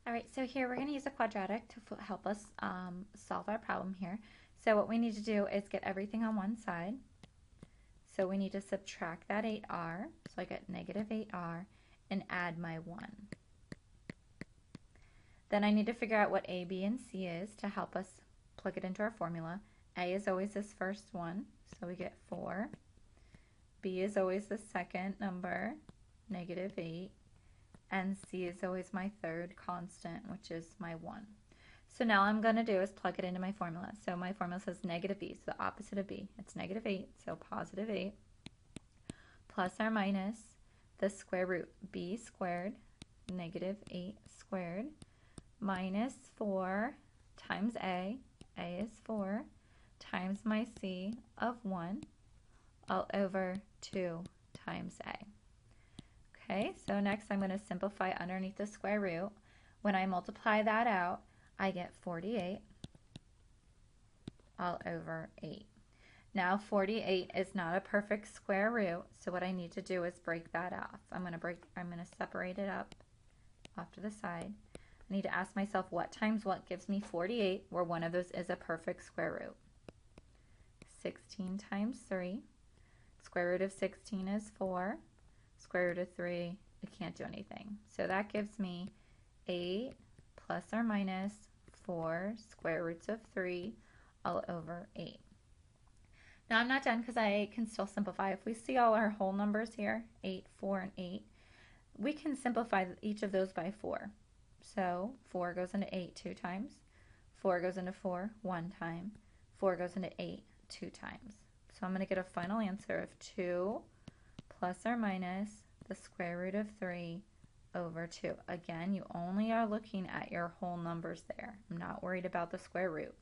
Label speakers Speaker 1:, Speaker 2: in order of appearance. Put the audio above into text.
Speaker 1: All right, so here we're going to use a quadratic to help us solve our problem here. So what we need to do is get everything on one side. So we need to subtract that 8r, so I get negative 8r, and add my 1. Then I need to figure out what a, b, and c is to help us plug it into our formula. A is always this first one, so we get 4. B is always the second number, negative 8. And c is always my third constant, which is my 1. So now I'm going to do is plug it into my formula. So my formula says negative b, so the opposite of b. It's negative 8, so positive 8, plus or minus the square root, b squared, negative 8 squared, minus 4 times a is 4, times my c of 1, all over 2 times a. Okay, so next I'm going to simplify underneath the square root. When I multiply that out, I get 48 all over 8. Now 48 is not a perfect square root, so what I need to do is break that off. I'm going to separate it up off to the side. I need to ask myself what times what gives me 48, where one of those is a perfect square root. 16 times 3. Square root of 16 is 4. Square root of 3, I can't do anything. So that gives me 8 plus or minus 4 square roots of 3 all over 8. Now I'm not done because I can still simplify. If we see all our whole numbers here, 8, 4, and 8, we can simplify each of those by 4. So 4 goes into 8 2 times. 4 goes into 4 1 time. 4 goes into 8 2 times. So I'm going to get a final answer of 2 plus or minus the square root of 3 over 2. Again, you only are looking at your whole numbers there. I'm not worried about the square root.